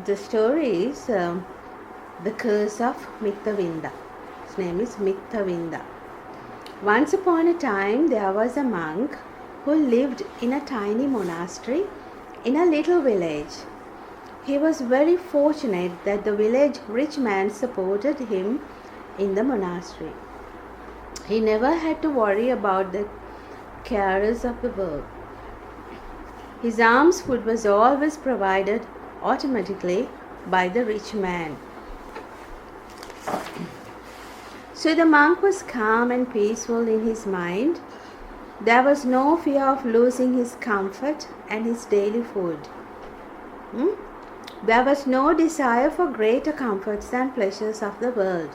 the story is the curse of Mittavinda. His name is Mittavinda. Once upon a time, there was a monk who lived in a tiny monastery in a little village. He was very fortunate that the village rich man supported him in the monastery. He never had to worry about the cares of the world. His alms food was always provided automatically by the rich man. So the monk was calm and peaceful in his mind. There was no fear of losing his comfort and his daily food. There was no desire for greater comforts and pleasures of the world.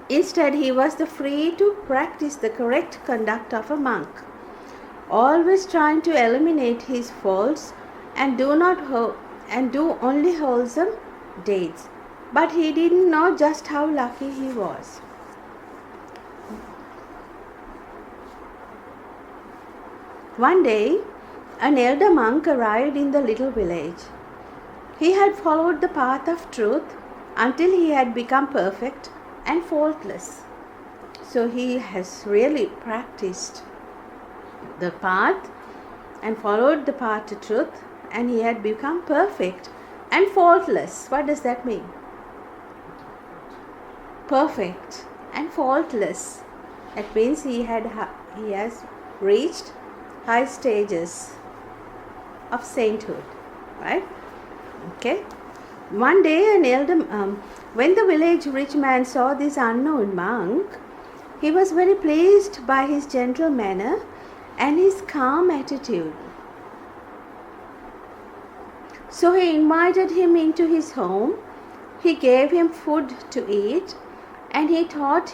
Instead, he was free to practice the correct conduct of a monk, always trying to eliminate his faults and do only wholesome deeds. But he didn't know just how lucky he was. One day, an elder monk arrived in the little village. He had followed the path of truth until he had become perfect and faultless. So he has really practiced the path and followed the path to truth, and he had become perfect and faultless. What does that mean? Perfect and faultless. That means he has reached high stages of sainthood, right? Okay. One day, when the village rich man saw this unknown monk, he was very pleased by his gentle manner and his calm attitude. So he invited him into his home. He gave him food to eat, and he thought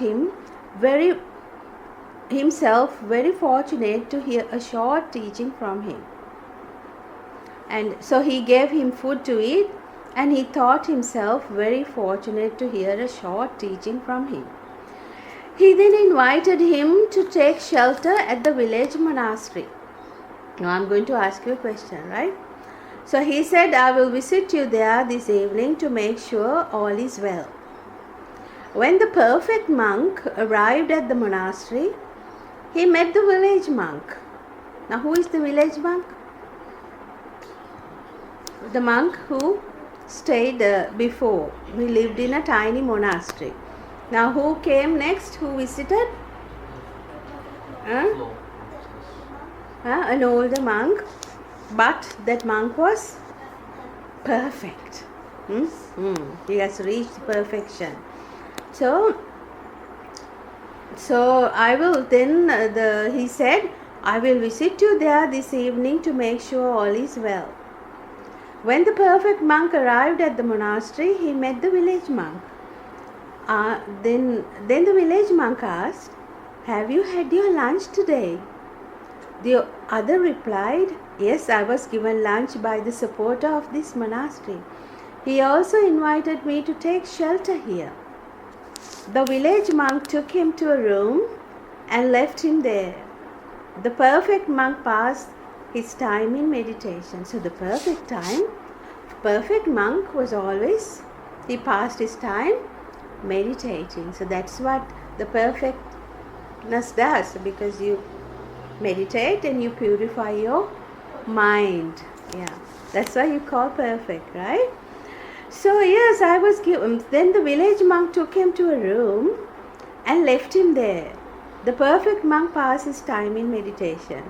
himself very fortunate to hear a short teaching from him. And so he gave him food to eat, and he thought himself very fortunate to hear a short teaching from him. He then invited him to take shelter at the village monastery. Now I'm going to ask you a question, right? So he said, I will visit you there this evening to make sure all is well. When the perfect monk arrived at the monastery, he met the village monk. Now who is the village monk? The monk who stayed before. He lived in a tiny monastery. Now who came next? Who visited? An older monk. But that monk was perfect. He has reached perfection. So I will then, he said, I will visit you there this evening to make sure all is well. When the perfect monk arrived at the monastery, he met the village monk. Then the village monk asked, have you had your lunch today? The other replied, yes, I was given lunch by the supporter of this monastery. He also invited me to take shelter here. The village monk took him to a room and left him there. The perfect monk passed his time in meditation. So the perfect monk was always, he passed his time meditating. So that's what the perfectness does, because you meditate and you purify your mind. Yeah, that's why you call perfect, right? So yes, I was given. Then the village monk took him to a room and left him there. The perfect monk passed his time in meditation.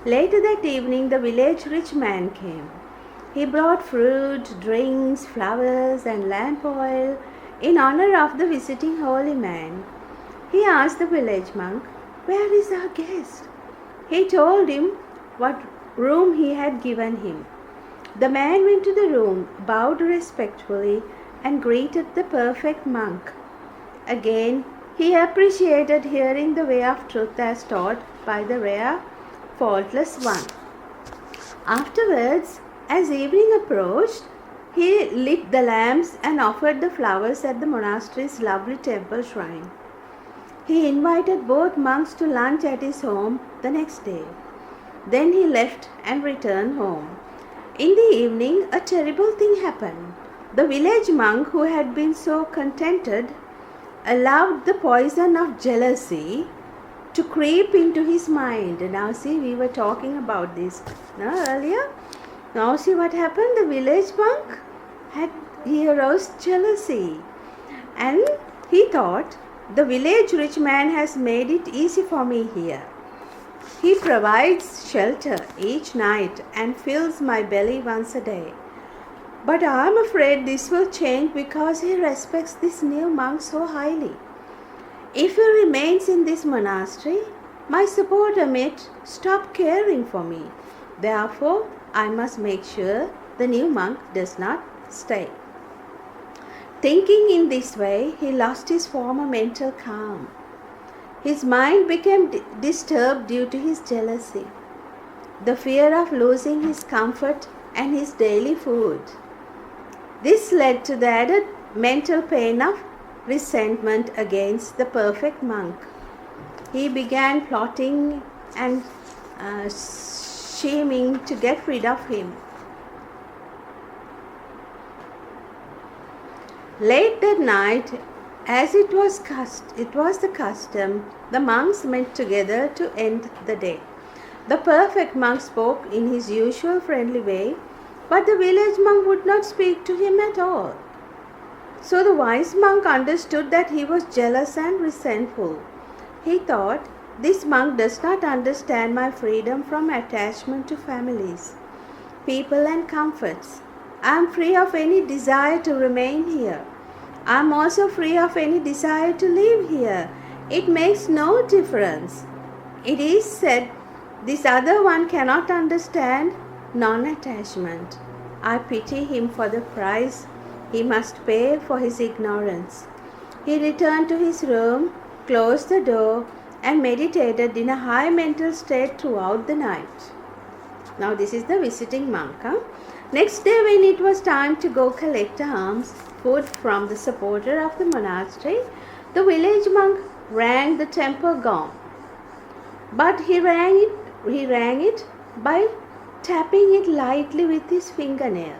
Later that evening, the village rich man came. He brought fruit, drinks, flowers, and lamp oil in honor of the visiting holy man. He asked the village monk, where is our guest? He told him what room he had given him. The man went to the room, bowed respectfully, and greeted the perfect monk. Again, he appreciated hearing the way of truth as taught by the rare, faultless one. Afterwards, as evening approached, he lit the lamps and offered the flowers at the monastery's lovely temple shrine. He invited both monks to lunch at his home the next day. Then he left and returned home. In the evening, a terrible thing happened. The village monk, who had been so contented, allowed the poison of jealousy to creep into his mind. Now see, we were talking about this earlier. Now see what happened. The village monk he aroused jealousy, and he thought, the village rich man has made it easy for me here. He provides shelter each night and fills my belly once a day. But I am afraid this will change because he respects this new monk so highly. If he remains in this monastery, my supporter may stop caring for me. Therefore, I must make sure the new monk does not stay. Thinking in this way, he lost his former mental calm. His mind became disturbed due to his jealousy, the fear of losing his comfort and his daily food. This led to the added mental pain of resentment against the perfect monk. He began plotting and scheming to get rid of him. Late that night, as it was the custom, the monks met together to end the day. The perfect monk spoke in his usual friendly way, but the village monk would not speak to him at all. So the wise monk understood that he was jealous and resentful. He thought, this monk does not understand my freedom from attachment to families, people and comforts. I am free of any desire to remain here. I am also free of any desire to live here. It makes no difference. It is said, this other one cannot understand non-attachment. I pity him for the price he must pay for his ignorance. He returned to his room, closed the door, and meditated in a high mental state throughout the night. Now this is the visiting monk. Next day, when it was time to go collect alms, food from the supporter of the monastery, the village monk rang the temple gong. But he rang it by tapping it lightly with his fingernail.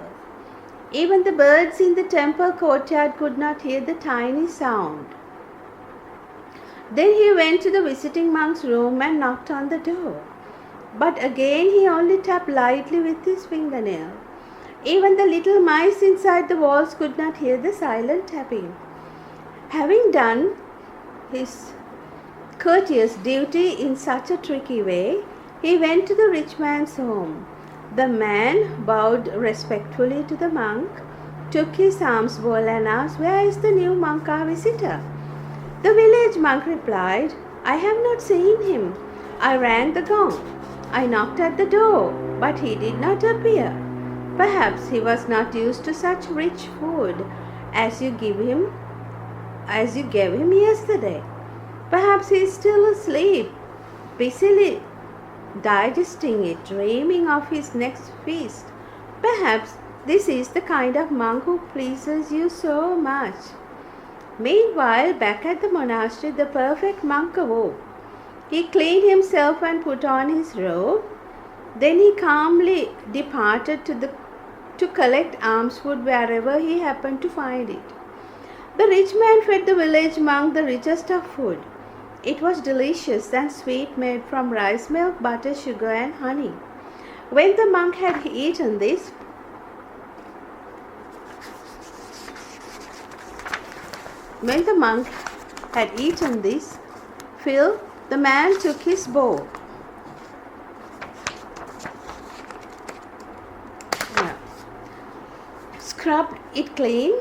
Even the birds in the temple courtyard could not hear the tiny sound. Then he went to the visiting monk's room and knocked on the door. But again he only tapped lightly with his fingernail. Even the little mice inside the walls could not hear the silent tapping. Having done his courteous duty in such a tricky way, he went to the rich man's home. The man bowed respectfully to the monk, took his alms bowl and asked, "Where is the new monk, our visitor?" The village monk replied, "I have not seen him. I rang the gong. I knocked at the door, but he did not appear. Perhaps he was not used to such rich food as you gave him yesterday. Perhaps he is still asleep, busily digesting it, dreaming of his next feast. Perhaps this is the kind of monk who pleases you so much." Meanwhile, back at the monastery, the perfect monk awoke. He cleaned himself and put on his robe. Then he calmly departed to collect alms food wherever he happened to find it. The rich man fed the village monk the richest of food. It was delicious and sweet, made from rice, milk, butter, sugar, and honey. When the monk had eaten this, fill, the man took his bowl. Scrubbed it clean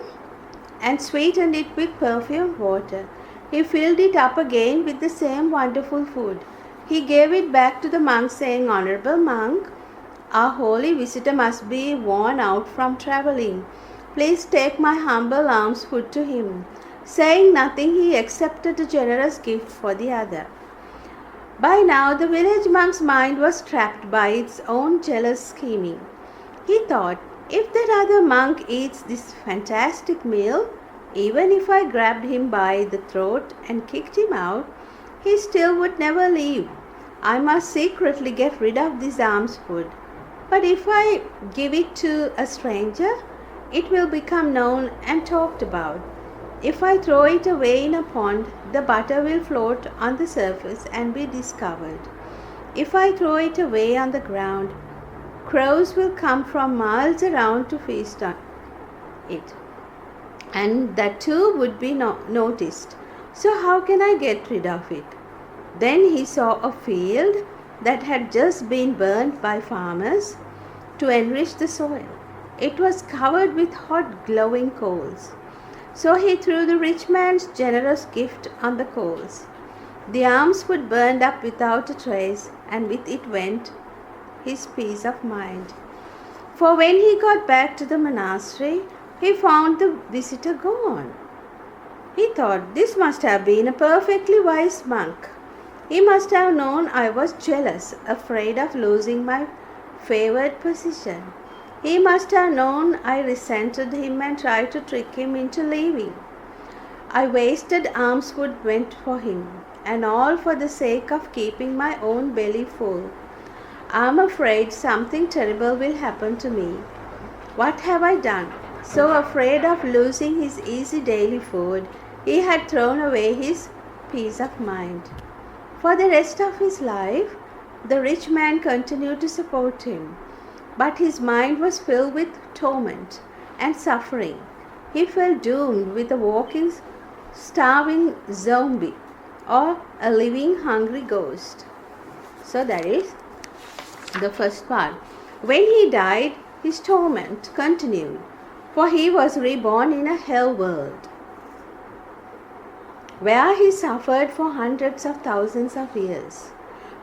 and sweetened it with perfumed water. He filled it up again with the same wonderful food. He gave it back to the monk, saying, "Honorable monk, our holy visitor must be worn out from traveling. Please take my humble alms food to him." Saying nothing, he accepted a generous gift for the other. By now, the village monk's mind was trapped by its own jealous scheming. He thought, if that other monk eats this fantastic meal, even if I grabbed him by the throat and kicked him out, he still would never leave. I must secretly get rid of this alms food. But if I give it to a stranger, it will become known and talked about. If I throw it away in a pond, the butter will float on the surface and be discovered. If I throw it away on the ground, crows will come from miles around to feast on it, and that too would be noticed. So how can I get rid of it? Then he saw a field that had just been burnt by farmers to enrich the soil. It was covered with hot glowing coals. So he threw the rich man's generous gift on the coals. The arms would burn up without a trace, and with it went his peace of mind. For when he got back to the monastery, he found the visitor gone. He thought, this must have been a perfectly wise monk. He must have known I was jealous, afraid of losing my favored position. He must have known I resented him and tried to trick him into leaving. I wasted almswood went for him, and all for the sake of keeping my own belly full. I am afraid something terrible will happen to me. What have I done? So afraid of losing his easy daily food, he had thrown away his peace of mind. For the rest of his life, the rich man continued to support him, but his mind was filled with torment and suffering. He felt doomed with a walking, starving zombie or a living, hungry ghost. So that is the first part. When he died, his torment continued, for he was reborn in a hell world, where he suffered for hundreds of thousands of years.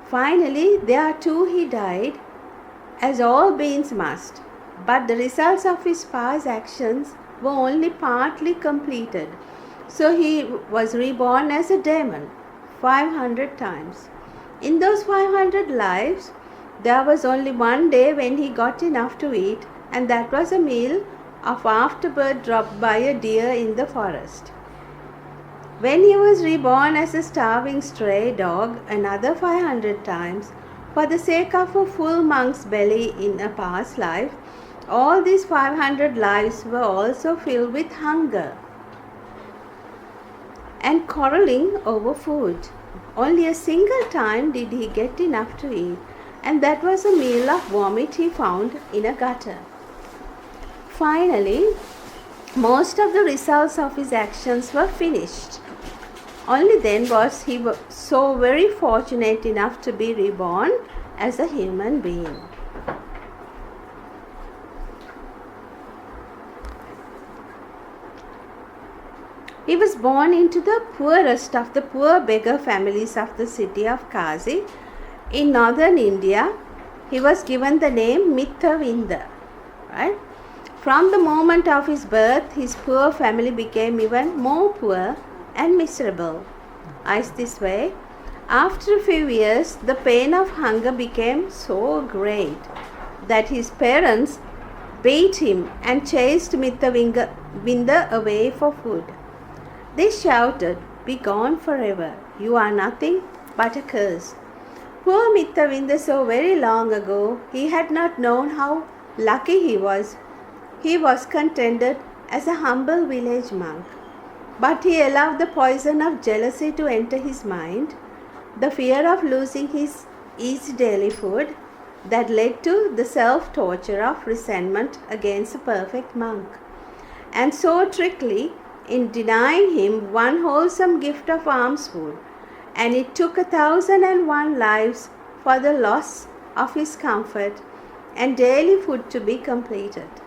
Finally, there too he died, as all beings must, but the results of his past actions were only partly completed. So he was reborn as a demon 500 times. In those 500 lives, there was only one day when he got enough to eat, and that was a meal of afterbird dropped by a deer in the forest. When he was reborn as a starving stray dog another 500 times, for the sake of a full monk's belly in a past life, all these 500 lives were also filled with hunger and quarreling over food. Only a single time did he get enough to eat, and that was a meal of vomit he found in a gutter. Finally, most of the results of his actions were finished. Only then was he so very fortunate enough to be reborn as a human being. He was born into the poorest of the poor beggar families of the city of Kazi in northern India. He was given the name Mittavinda. Right? From the moment of his birth, his poor family became even more poor and miserable. As this way, after a few years, the pain of hunger became so great that his parents beat him and chased Mittavinda away for food. They shouted, "Be gone forever, you are nothing but a curse." Poor Mittavinda, so very long ago, he had not known how lucky he was. He was contented as a humble village monk. But he allowed the poison of jealousy to enter his mind, the fear of losing his easy daily food that led to the self-torture of resentment against a perfect monk, and so trickily in denying him one wholesome gift of almsfood, and it took 1,001 lives for the loss of his comfort and daily food to be completed.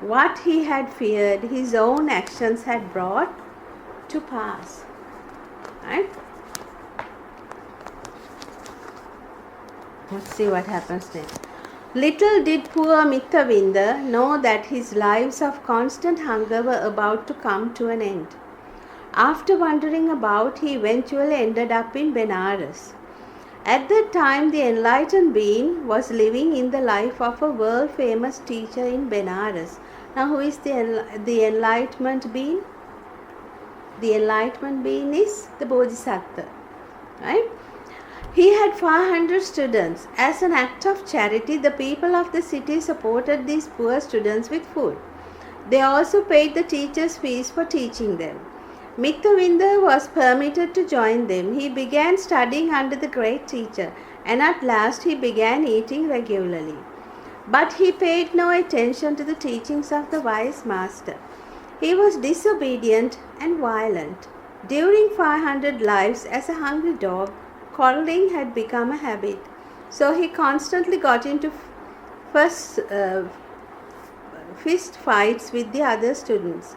What he had feared, his own actions had brought to pass. Right? Let's see what happens next. Little did poor Mittavinda know that his lives of constant hunger were about to come to an end. After wandering about, he eventually ended up in Benares. At that time, the enlightened being was living in the life of a world-famous teacher in Benares. Now, who is the enlightenment being? The enlightenment being is the Bodhisattva, right? He had 500 students. As an act of charity, the people of the city supported these poor students with food. They also paid the teachers' fees for teaching them. Mittavinda was permitted to join them. He began studying under the great teacher, and at last he began eating regularly. But he paid no attention to the teachings of the wise master. He was disobedient and violent. During 500 lives as a hungry dog, quarreling had become a habit. So he constantly got into fist fights with the other students.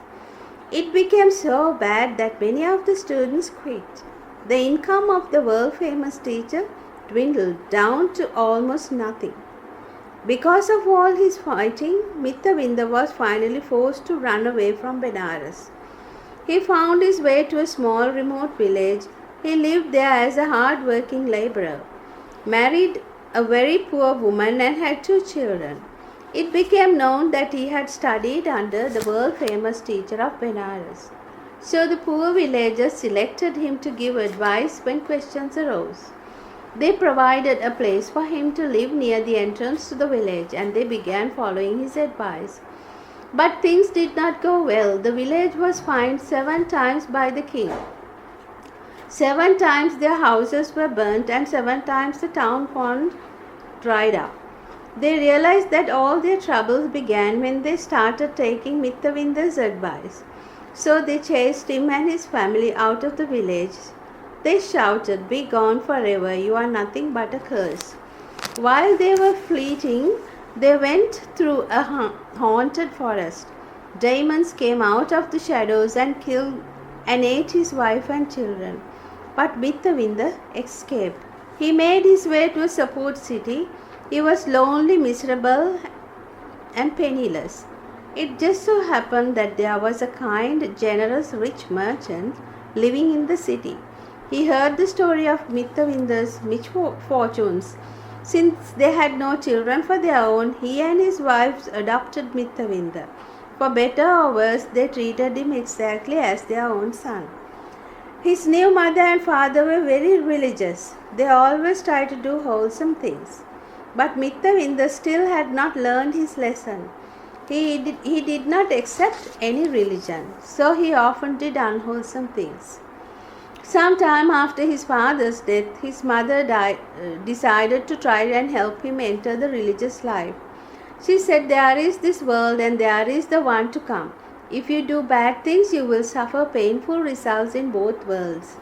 It became so bad that many of the students quit. The income of the world-famous teacher dwindled down to almost nothing. Because of all his fighting, Mittavinda was finally forced to run away from Benares. He found his way to a small remote village. He lived there as a hard-working laborer, married a very poor woman and had 2 children. It became known that he had studied under the world-famous teacher of Benares. So the poor villagers selected him to give advice when questions arose. They provided a place for him to live near the entrance to the village, and they began following his advice. But things did not go well. The village was fined 7 times by the king. 7 times their houses were burnt, and 7 times the town pond dried up. They realized that all their troubles began when they started taking Mittavinda's advice. So they chased him and his family out of the village. They shouted, "Be gone forever, you are nothing but a curse." While they were fleeing, they went through a haunted forest. Demons came out of the shadows and killed and ate his wife and children. But Mittavinda escaped. He made his way to a seaport city. He was lonely, miserable, and penniless. It just so happened that there was a kind, generous, rich merchant living in the city. He heard the story of Mittavinda's misfortunes. Since they had no children for their own, he and his wives adopted Mittavinda. For better or worse, they treated him exactly as their own son. His new mother and father were very religious. They always tried to do wholesome things. But Mittavinda still had not learned his lesson. He did not accept any religion, so he often did unwholesome things. Some time after his father's death, his mother decided to try and help him enter the religious life. She said, "There is this world and there is the one to come. If you do bad things, you will suffer painful results in both worlds."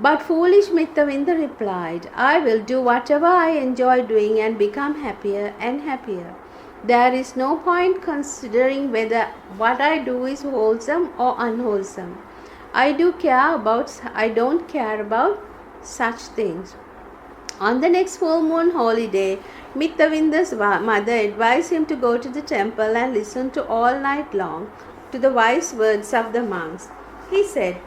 But foolish Mittavinda replied, "I will do whatever I enjoy doing and become happier and happier. There is no point considering whether what I do is wholesome or unwholesome. I don't care about such things." On the next full moon holiday, Mittavinda's mother advised him to go to the temple and listen to all night long to the wise words of the monks. He said,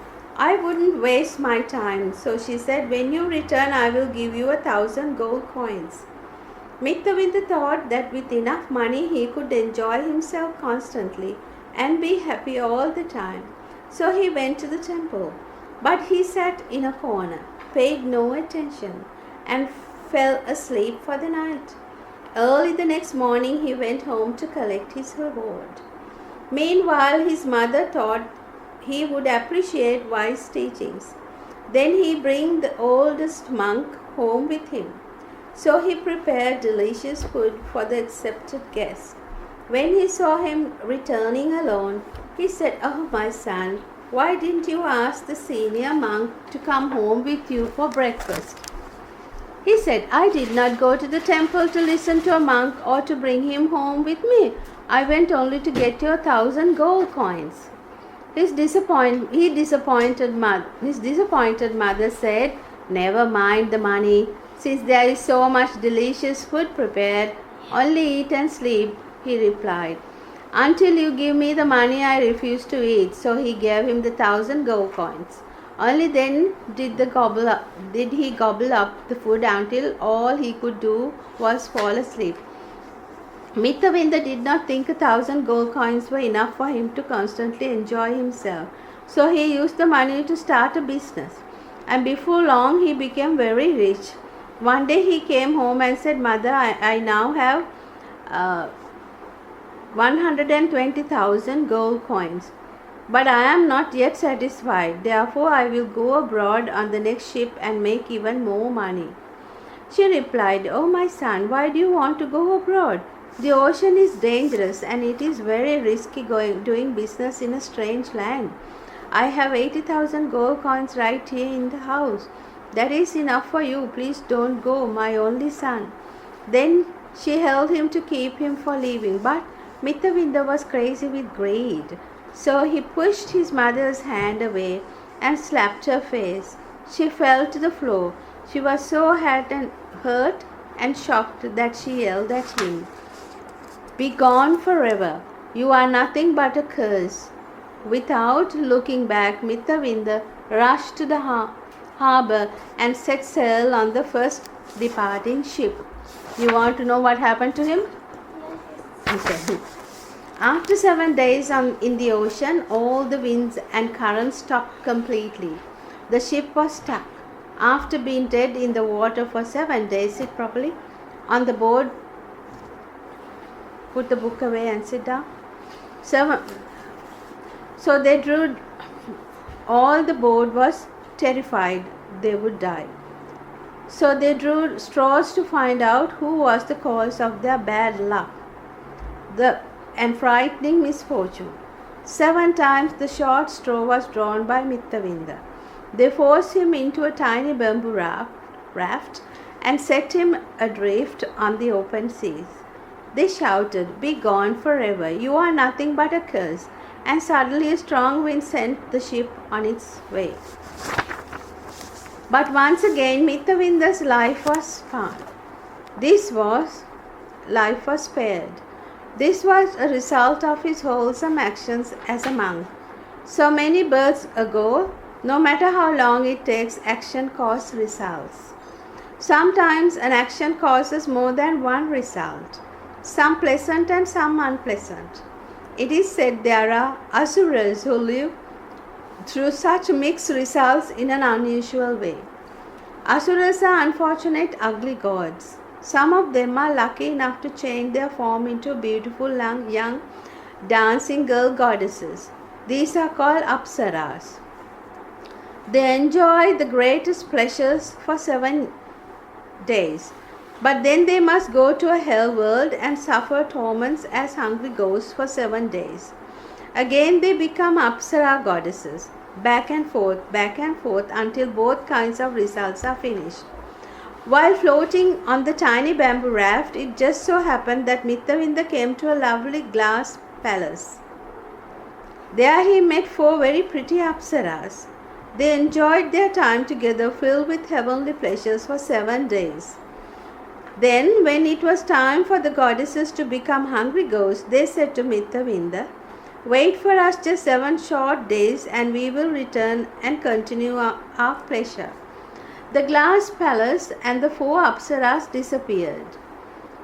"I wouldn't waste my time." So she said, "When you return, I will give you 1,000 gold coins." Mittavinda thought that with enough money he could enjoy himself constantly and be happy all the time. So he went to the temple. But he sat in a corner, paid no attention, and fell asleep for the night. Early the next morning he went home to collect his reward. Meanwhile, his mother thought he would appreciate wise teachings. Then he bring the oldest monk home with him. So he prepared delicious food for the accepted guest. When he saw him returning alone, he said, "Oh, my son, why didn't you ask the senior monk to come home with you for breakfast?" He said, "I did not go to the temple to listen to a monk or to bring him home with me. I went only to get your 1,000 gold coins." His disappointed mother said, "Never mind the money. Since there is so much delicious food prepared, only eat and sleep," he replied. "Until you give me the money, I refuse to eat." So he gave him the 1,000 gold coins. Only then did he gobble up the food until all he could do was fall asleep. Mittavinda did not think 1,000 gold coins were enough for him to constantly enjoy himself. So he used the money to start a business. and before long he became very rich. One day he came home and said, "Mother, I now have 120,000 gold coins. But I am not yet satisfied. Therefore I will go abroad on the next ship and make even more money." She replied, "Oh my son, why do you want to go abroad? The ocean is dangerous and it is very risky doing business in a strange land. I have 80,000 gold coins right here in the house. That is enough for you. Please don't go, my only son." Then she held him to keep him for leaving. But Mittavinda was crazy with greed. So he pushed his mother's hand away and slapped her face. She fell to the floor. She was so hurt and shocked that she yelled at him, "Be gone forever. You are nothing but a curse." Without looking back, Mittavinda rushed to the harbor and set sail on the first departing ship. You want to know what happened to him? Okay. After 7 days in the ocean, all the winds and currents stopped completely. The ship was stuck. After being dead in the water for 7 days, sit properly on the board. Put the book away and sit down. So they drew. All the board was terrified they would die. So they drew straws to find out who was the cause of their bad luck and frightening misfortune. 7 times the short straw was drawn by Mittavinda. They forced him into a tiny bamboo raft and set him adrift on the open seas. They shouted, "Be gone forever. You are nothing but a curse." And suddenly a strong wind sent the ship on its way. But once again Mittavinda's life was spared. This was a result of his wholesome actions as a monk. So many births ago, no matter how long it takes, action causes results. Sometimes an action causes more than one result, some pleasant and some unpleasant. It is said there are asuras who live through such mixed results in an unusual way. Asuras are unfortunate, ugly gods. Some of them are lucky enough to change their form into beautiful young dancing girl goddesses. These are called apsaras. They enjoy the greatest pleasures for 7 days. But then they must go to a hell world and suffer torments as hungry ghosts for 7 days. Again they become Apsara goddesses, back and forth until both kinds of results are finished. While floating on the tiny bamboo raft, it just so happened that Mittavinda came to a lovely glass palace. There he met 4 very pretty Apsaras. They enjoyed their time together, filled with heavenly pleasures for 7 days. Then, when it was time for the goddesses to become hungry ghosts, they said to Mittavinda, "Wait for us just 7 short days and we will return and continue our pleasure." The glass palace and the 4 apsaras disappeared.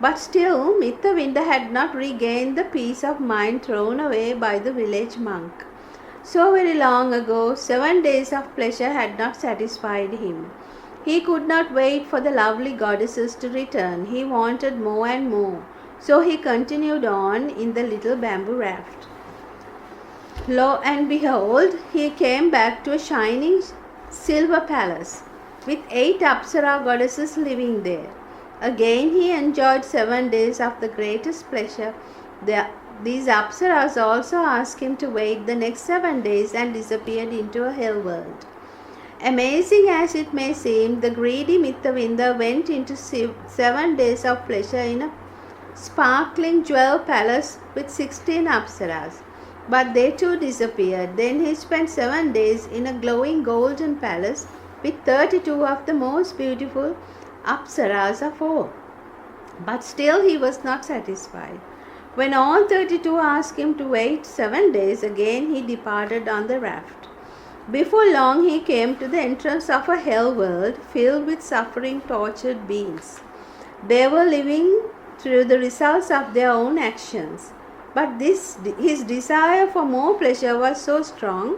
But still, Mittavinda had not regained the peace of mind thrown away by the village monk. So very long ago, 7 days of pleasure had not satisfied him. He could not wait for the lovely goddesses to return. He wanted more and more. So he continued on in the little bamboo raft. Lo and behold, he came back to a shining silver palace with 8 Apsara goddesses living there. Again he enjoyed 7 days of the greatest pleasure. These Apsaras also asked him to wait the next 7 days and disappeared into a hell world. Amazing as it may seem, the greedy Mittavinda went into 7 days of pleasure in a sparkling jewel palace with 16 Apsaras. But they too disappeared. Then he spent 7 days in a glowing golden palace with 32 of the most beautiful Apsaras of all. But still he was not satisfied. When all 32 asked him to wait 7 days, again he departed on the raft. Before long he came to the entrance of a hell world filled with suffering, tortured beings. They were living through the results of their own actions. But his desire for more pleasure was so strong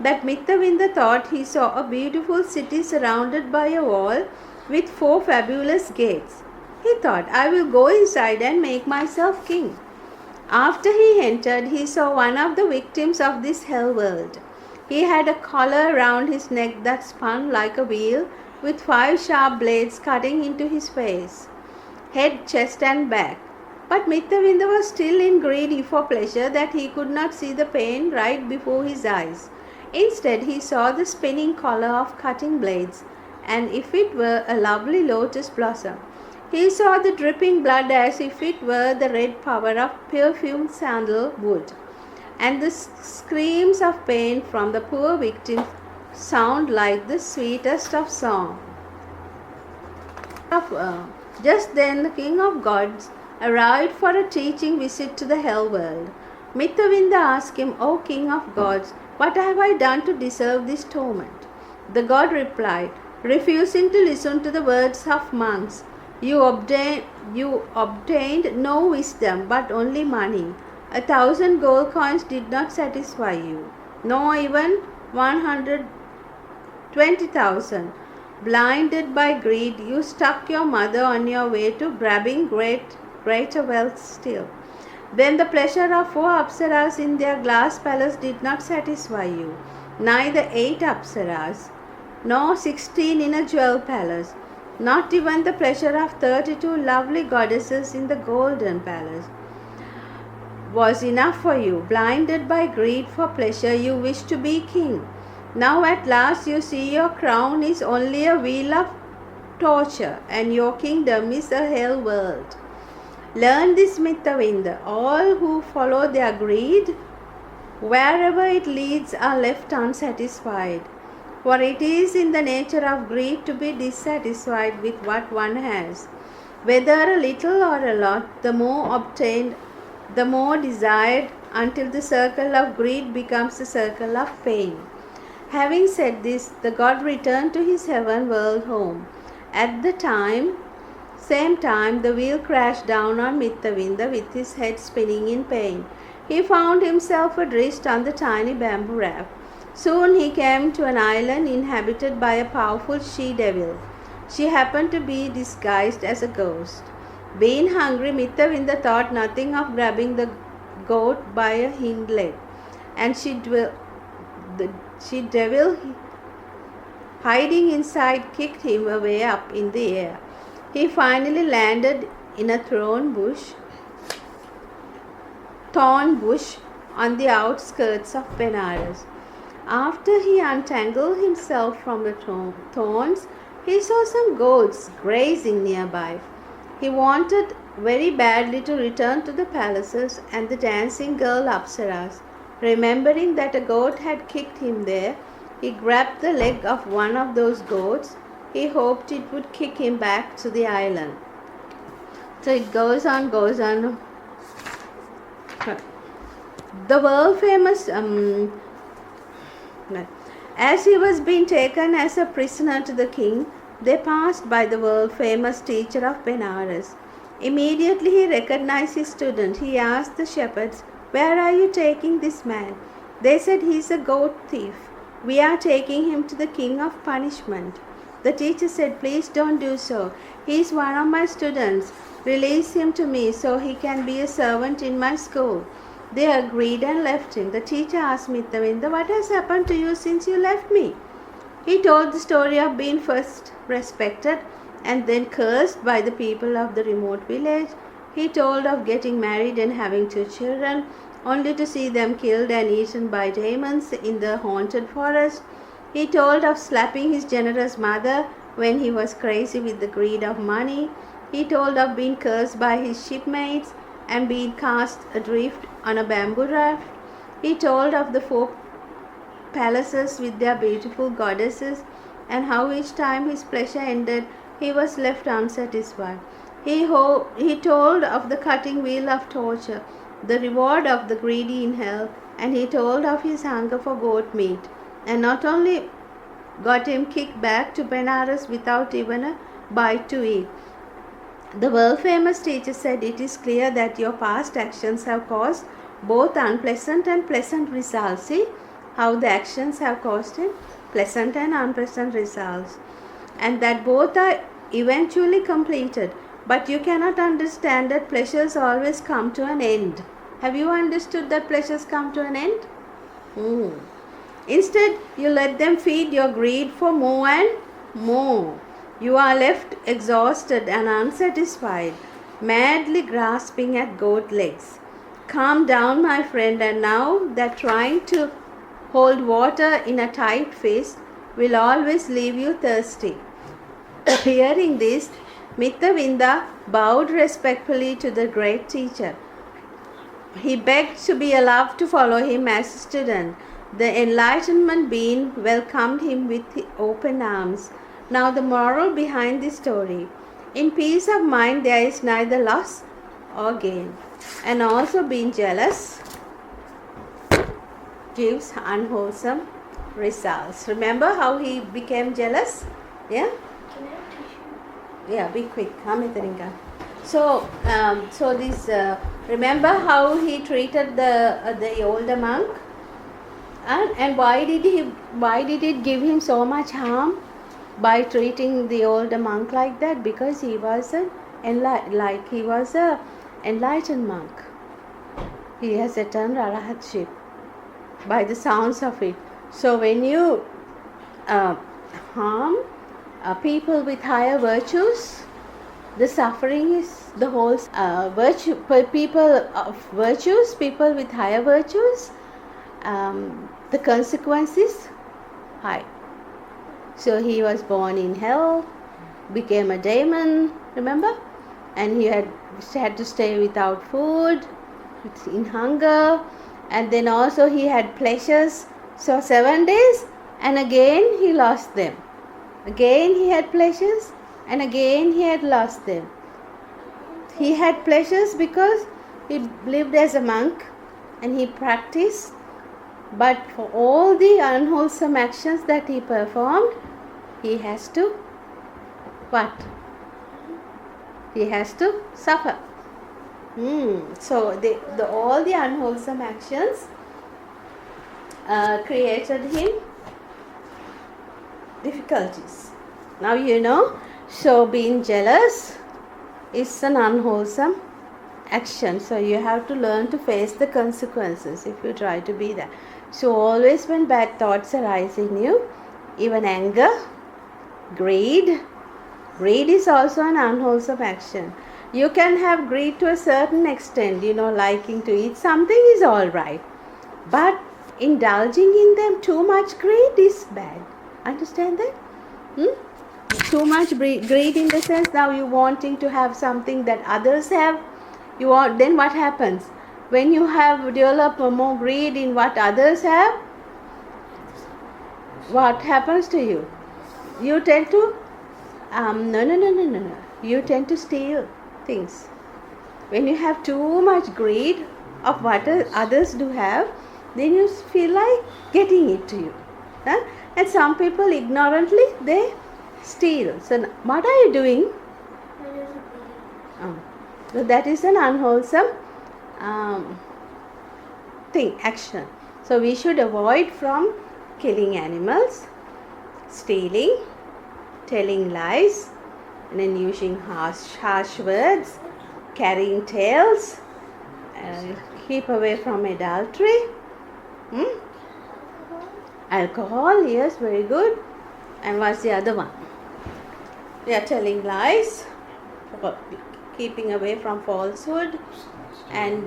that Mittavinda thought he saw a beautiful city surrounded by a wall with 4 fabulous gates. He thought, I will go inside and make myself king. After he entered, he saw one of the victims of this hell world. He had a collar round his neck that spun like a wheel, with 5 sharp blades cutting into his face, head, chest and back. But Mittavinda was still in greedy for pleasure that he could not see the pain right before his eyes. Instead, he saw the spinning collar of cutting blades, and if it were a lovely lotus blossom. He saw the dripping blood as if it were the red power of perfumed sandalwood, and the screams of pain from the poor victims sound like the sweetest of song. Just then the king of gods arrived for a teaching visit to the hell world. Mittavinda asked him, O king of gods, what have I done to deserve this torment? The god replied, refusing to listen to the words of monks, you obtained no wisdom but only money. 1,000 gold coins did not satisfy you, nor even 120,000. Blinded by greed, you stuck your mother on your way to grabbing greater wealth still. Then the pleasure of 4 apsaras in their glass palace did not satisfy you, neither 8 apsaras, nor 16 in a jewel palace, not even the pleasure of 32 lovely goddesses in the golden palace was enough for you. Blinded by greed for pleasure, you wish to be king. Now at last you see your crown is only a wheel of torture, and your kingdom is a hell world. Learn this, Mittavinda. All who follow their greed, wherever it leads, are left unsatisfied. For it is in the nature of greed to be dissatisfied with what one has. Whether a little or a lot, the more obtained, the more desired, until the circle of greed becomes the circle of pain. Having said this, the god returned to his heaven world home. At the same time, the wheel crashed down on Mittavinda with his head spinning in pain. He found himself adrift on the tiny bamboo raft. Soon he came to an island inhabited by a powerful she-devil. She happened to be disguised as a ghost. Being hungry, Mittavinda thought nothing of grabbing the goat by a hind leg, and the devil, hiding inside, kicked him away up in the air. He finally landed in a thorn bush on the outskirts of Benares. After he untangled himself from the thorns, he saw some goats grazing nearby. He wanted very badly to return to the palaces and the dancing girl Apsaras. Remembering that a goat had kicked him there, he grabbed the leg of one of those goats. He hoped it would kick him back to the island. So it goes on. The world famous as he was being taken as a prisoner to the king, they passed by the world famous teacher of Benares. Immediately he recognized his student. He asked the shepherds, where are you taking this man? They said, he is a goat thief. We are taking him to the king of punishment. The teacher said, please don't do so. He is one of my students. Release him to me so he can be a servant in my school. They agreed and left him. The teacher asked Mittavinda, what has happened to you since you left me? He told the story of being first respected and then cursed by the people of the remote village. He told of getting married and having 2 children, only to see them killed and eaten by demons in the haunted forest. He told of slapping his generous mother when he was crazy with the greed of money. He told of being cursed by his shipmates and being cast adrift on a bamboo raft. He told of the 4 palaces with their beautiful goddesses, and how each time his pleasure ended, he was left unsatisfied. He told of the cutting wheel of torture, the reward of the greedy in hell, and he told of his hunger for goat meat, and not only got him kicked back to Benares without even a bite to eat. The world famous teacher said, it is clear that your past actions have caused both unpleasant and pleasant results. See, how the actions have caused him pleasant and unpleasant results, and that both are eventually completed. But you cannot understand that pleasures always come to an end. Have you understood that pleasures come to an end? Instead, you let them feed your greed for more and more. You are left exhausted and unsatisfied, madly grasping at goat legs. Calm down, my friend, and now that trying to hold water in a tight fist will always leave you thirsty. Hearing this, Mittavinda bowed respectfully to the great teacher. He begged to be allowed to follow him as a student. The enlightenment being welcomed him with open arms. Now the moral behind this story. In peace of mind there is neither loss or gain. And also being jealous gives unwholesome results. Remember how he became jealous? Yeah? Yeah, be quick. So this. Remember how he treated the older monk, and why did it give him so much harm by treating the older monk like that? Because he was a enlightened monk. He has attained arahatship by the sounds of it. So when you harm people with higher virtues, the suffering is the whole virtue. People of virtues, people with higher virtues, the consequence is high. So he was born in hell, became a demon, remember? And he had to stay without food, in hunger, and then also he had pleasures. So 7 days, and again he lost them. Again he had pleasures, and again he had lost them. He had pleasures because he lived as a monk and he practiced, but for all the unwholesome actions that he performed, he has to what? He has to suffer. So all the unwholesome actions created him difficulties. Now you know. So being jealous is an unwholesome action. So you have to learn to face the consequences if you try to be that. So always when bad thoughts arise in you, even anger, greed is also an unwholesome action. You can have greed to a certain extent, liking to eat something is alright. But indulging in them too much greed is bad. Understand that? Too much greed in the sense now you wanting to have something that others have. Then what happens? When you have developed more greed in what others have, what happens to you? You tend to no. You tend to steal things. When you have too much greed of what others do have, then you feel like getting it to you. And some people ignorantly they steal. So what are you doing? So that is an unwholesome action. So we should avoid from killing animals, stealing, telling lies, and then using harsh words, carrying tales, keep away from adultery, alcohol, yes, very good. And what's the other one? We are telling lies, keeping away from falsehood, and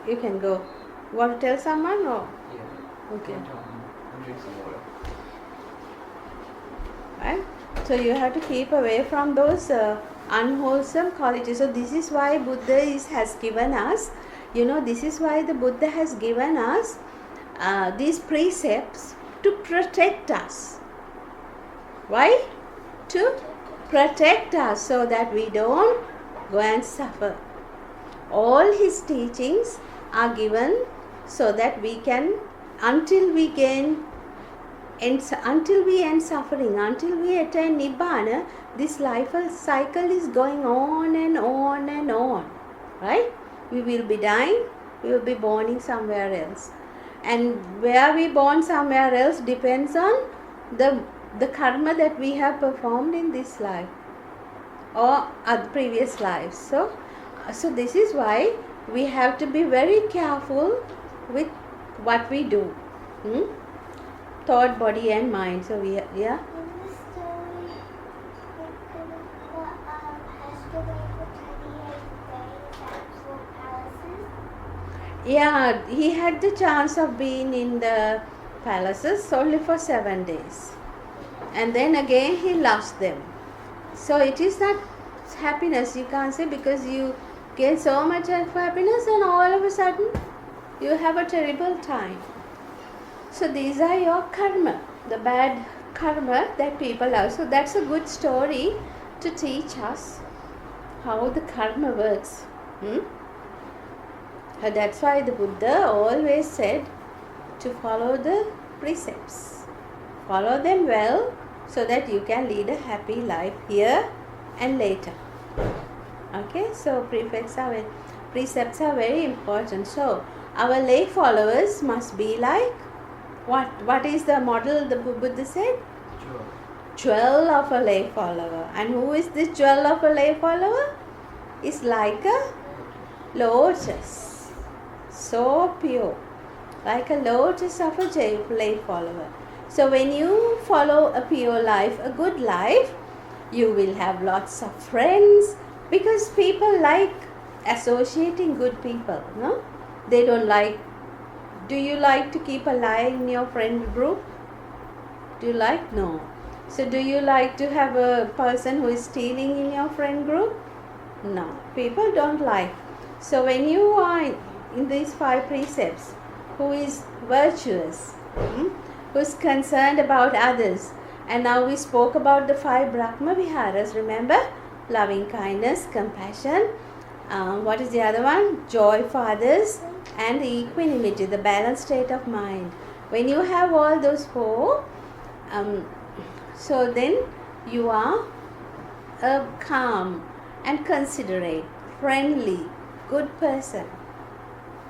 you can go. You want to tell someone or? Yeah. Okay. I'll drink some water. Right? So you have to keep away from those unwholesome qualities. So this is why Buddha has given us, this is why the Buddha has given us these precepts to protect us. Why? To protect us so that we don't go and suffer. All his teachings are given so that we can, until we end suffering, until we attain Nibbana, this life cycle is going on and on and on. Right? We will be dying, we will be born in somewhere else. And where we born somewhere else depends on the karma that we have performed in this life or other previous lives. So this is why we have to be very careful with what we do. Thought, body and mind. So we, yeah. In the story, has to wait for 28 days at 4 palaces. Yeah, he had the chance of being in the palaces only for 7 days. And then again he lost them. So it is not happiness, you can't say, because you get so much of happiness and all of a sudden you have a terrible time. So these are your karma, the bad karma that people have. So that's a good story to teach us how the karma works. That's why the Buddha always said to follow the precepts. Follow them well so that you can lead a happy life here and later. Okay, so precepts are very important. So our lay followers must be like what? What is the model the Buddha said? Jewel of a lay follower. And who is this jewel of a lay follower? It's like a lotus, so pure, like a lotus of a lay follower. So when you follow a pure life, a good life, you will have lots of friends, because people like associating good people, no? They don't like. Do you like to keep a lie in your friend group? Do you like? No. So do you like to have a person who is stealing in your friend group? No. People don't like. So when you are in these 5 precepts, who is virtuous, who is concerned about others, and now we spoke about the 5 Brahma Viharas, remember? Loving kindness, compassion, what is the other one? Joy for others, and equanimity, the balanced state of mind. When you have all those 4, so then you are a calm and considerate, friendly, good person.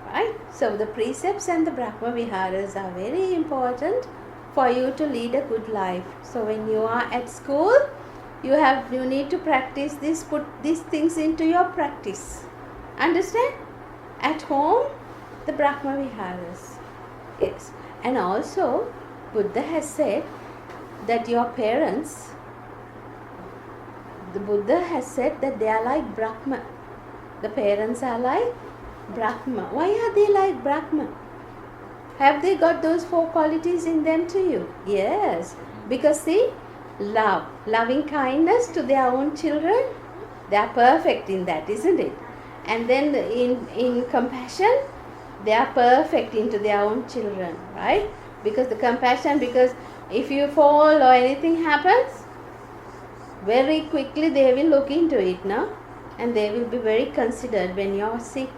Right? So the precepts and the Brahma Viharas are very important for you to lead a good life. So when you are at school, you need to practice this, put these things into your practice. Understand? At home, the Brahma Viharas. Yes. And also, Buddha has said that your parents, the Buddha has said that they are like Brahma. The parents are like Brahma. Why are they like Brahma? Have they got those 4 qualities in them to you? Yes. Because see, loving kindness to their own children, they are perfect in that, isn't it? And then in compassion, they are perfect into their own children, right? Because the compassion, because if you fall or anything happens, very quickly they will look into it, no? And they will be very considerate when you are sick,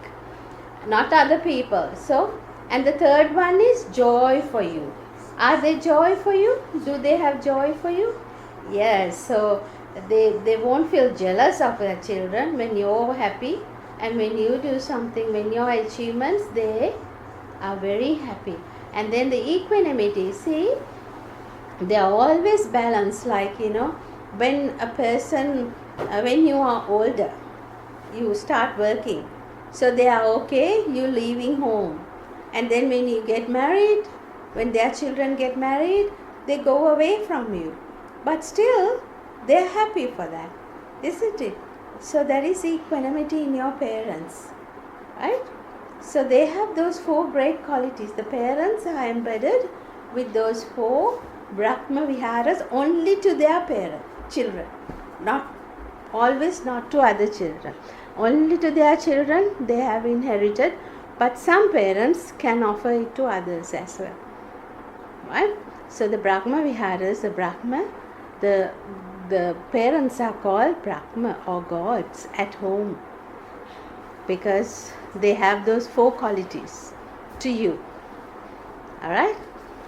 not other people. So, and the third one is joy for you. Are they joy for you? Do they have joy for you? Yes. So they won't feel jealous of their children when you're happy, and when you do something, when your achievements, they are very happy. And then the equanimity, see, they are always balanced. Like, when a person, when you are older, you start working, so they are okay, you leaving home. And then when you get married, when their children get married, they go away from you. But still, they are happy for that, isn't it? So there is equanimity in your parents, right? So they have those 4 great qualities. The parents are embedded with those 4 Brahma Viharas only to their children, not always, not to other children. Only to their children they have inherited, but some parents can offer it to others as well. Right? So the Brahma Viharas, the Brahma, the parents are called Brahma or gods at home, because they have those 4 qualities to you. Alright?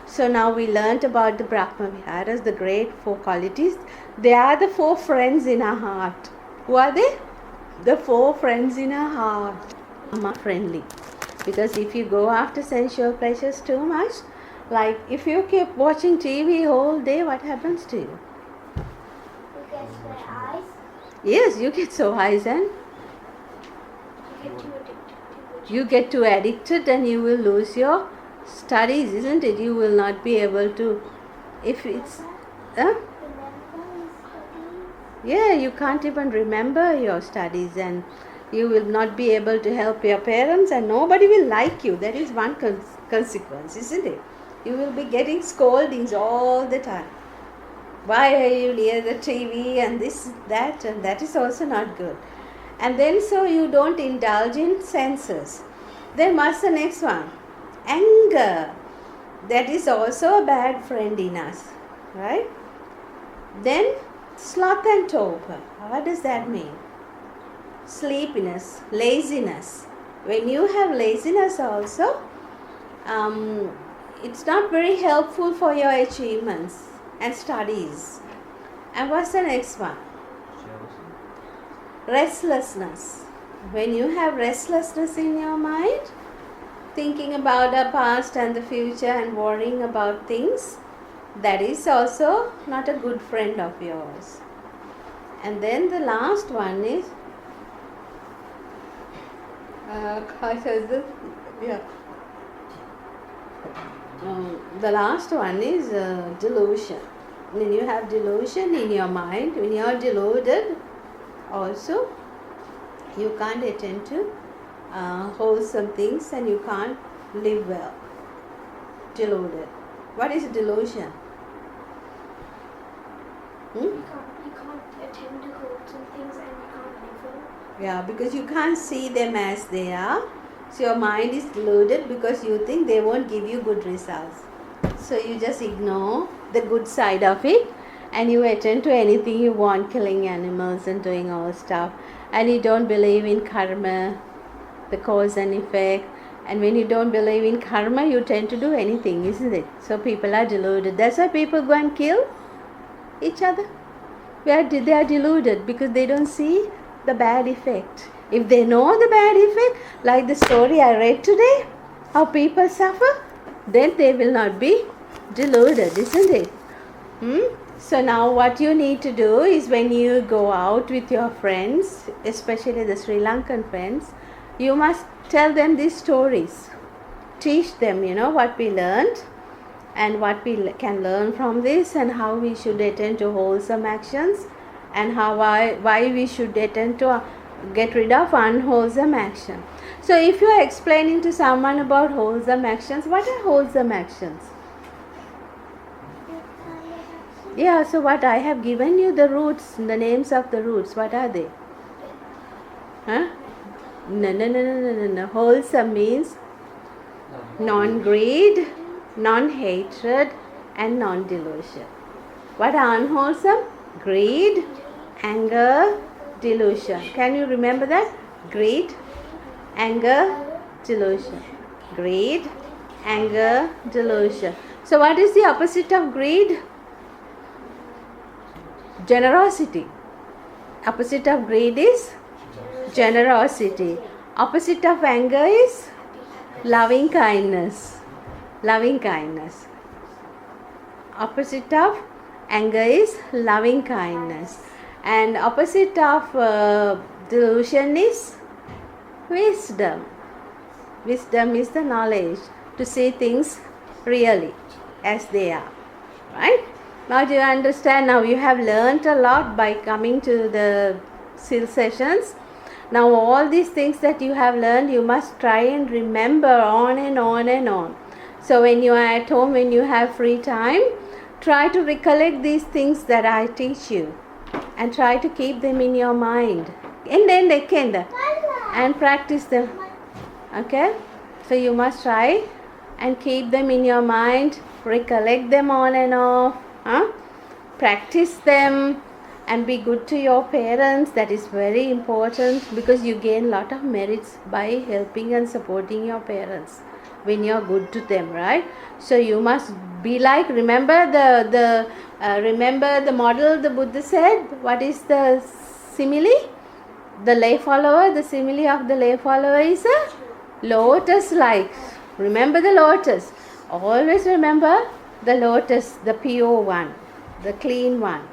So now we learnt about the Brahma Viharas, the great 4 qualities. They are the 4 friends in our heart. Who are they? The 4 friends in our heart. Friendly. Because if you go after sensual pleasures too much, like if you keep watching TV whole day, what happens to you? You get my eyes. Yes, you get so wise and You get too addicted to it. you get too addicted and you will lose your studies, isn't it? You will not be able to, if it's, Remember your studies. yeah, you can't even remember your studies and you will not be able to help your parents and nobody will like you. That is one consequence, isn't it? You will be getting scoldings all the time. Why are you near the TV and this, that, and that is also not good. And then so you don't indulge in senses. Then what's the next one? Anger. That is also a bad friend in us, right? Then sloth and torpor. What does that mean? Sleepiness, laziness. When you have laziness also, it's not very helpful for your achievements and studies. And what's the next one? Jealousy. Restlessness. When you have restlessness in your mind, thinking about the past and the future and worrying about things, that is also not a good friend of yours. And then the last one is the last one is delusion. When you have delusion in your mind, when you are deluded, also you can't attend to wholesome things and you can't live well. Deluded. What is delusion? You can't attend to wholesome things and you can't live well. Yeah, because you can't see them as they are. So your mind is deluded because you think they won't give you good results. So you just ignore the good side of it and you attend to anything you want, killing animals and doing all stuff. And you don't believe in karma, the cause and effect. And when you don't believe in karma, you tend to do anything, isn't it? So people are deluded. That's why people go and kill each other. They are deluded because they don't see the bad effect. If they know the bad effect, like the story I read today, how people suffer, then they will not be deluded, isn't it? So now what you need to do is when you go out with your friends, especially the Sri Lankan friends, you must tell them these stories. Teach them, what we learned and what we can learn from this and how we should attend to wholesome actions and why we should attend to get rid of unwholesome action. So if you are explaining to someone about wholesome actions, what are wholesome actions? Yeah, so what I have given you the roots, the names of the roots, what are they? Huh? No. Wholesome means non-greed, non-hatred and non-delusion. What are unwholesome? Greed, anger, delusion. Can you remember that? Greed, anger, delusion. Greed, anger, delusion. So what is the opposite of greed? Generosity. Opposite of greed is generosity. Opposite of anger is loving kindness. Loving kindness. Opposite of anger is loving kindness. And opposite of delusion is wisdom. Wisdom is the knowledge to see things really as they are. Right? Now do you understand? Now you have learnt a lot by coming to the SIL sessions. Now all these things that you have learned, you must try and remember on and on and on. So when you are at home, when you have free time, try to recollect these things that I teach you and try to keep them in your mind. And practice them. Okay? So you must try and keep them in your mind, recollect them on and off. Practice them and be good to your parents. That is very important because you gain lot of merits by helping and supporting your parents when you are good to them, right? So you must be like, remember the model the Buddha said. What is the simile? The lay follower, the simile of the lay follower is a Lotus-like. Remember the lotus. Always remember the lotus, the pure one, the clean one.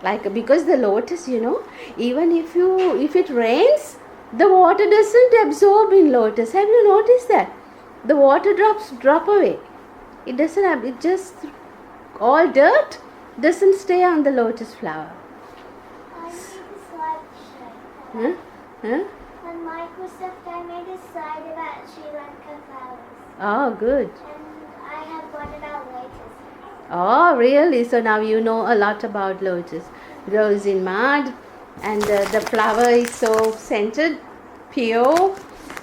Like, because the lotus, even if it rains, the water doesn't absorb in lotus. Have you noticed that? The water drops drop away. It doesn't have, it just, all dirt doesn't stay on the lotus flower. I made a slideshow. Huh? Huh? On Microsoft, I made a slide about Sri Lanka flowers. Oh, good. And I have one about lotus. Oh, really? So now you know a lot about lotus. Grows in mud, and the flower is so scented, pure,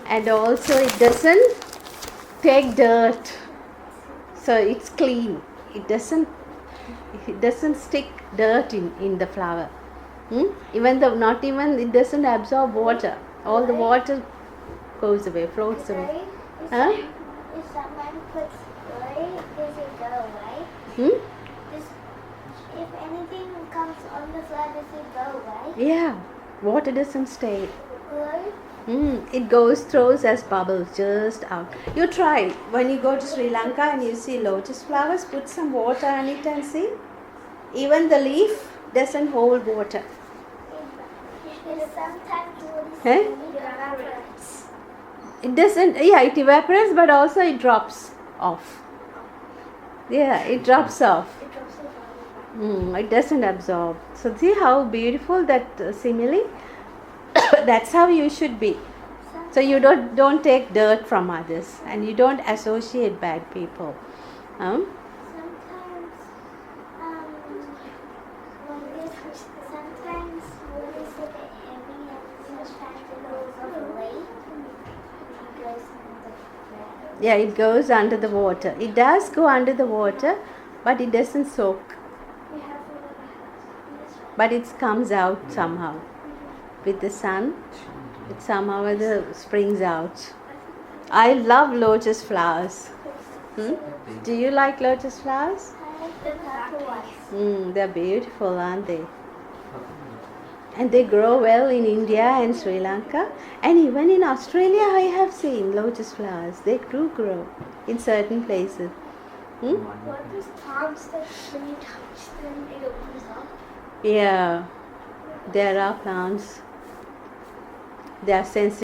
and also it doesn't take dirt. So it's clean. It doesn't stick dirt in the flower. Even though it doesn't absorb water. All the water goes away, floats away. Huh? If someone puts clay, does it go away? Hmm? If anything comes on the flower, does it go away? Yeah. Water doesn't stay. Clay? It throws as bubbles just out. You try when you go to Sri Lanka and you see lotus flowers, put some water on it and see. Even the leaf doesn't hold water. Sometimes Huh? it evaporates. It doesn't, it evaporates, but also it drops off. Yeah, it drops off. It drops the It doesn't absorb. So see how beautiful that simile? That's how you should be. So you don't take dirt from others, and you don't associate bad people. Sometimes, sometimes wood is a bit heavy and sometimes it goes off late. It goes in the ground. Yeah, it goes under the water. It does go under the water, but it doesn't soak. We have a little house. But it comes out somehow. With the sun, it somehow springs out. I love lotus flowers. Do you like lotus flowers? I like the purple ones. They're beautiful, aren't they? And they grow well in India and Sri Lanka. And even in Australia, I have seen lotus flowers. They do grow in certain places. What is palms that when you touch them, it opens up? Yeah, there are plants. They are sensitive.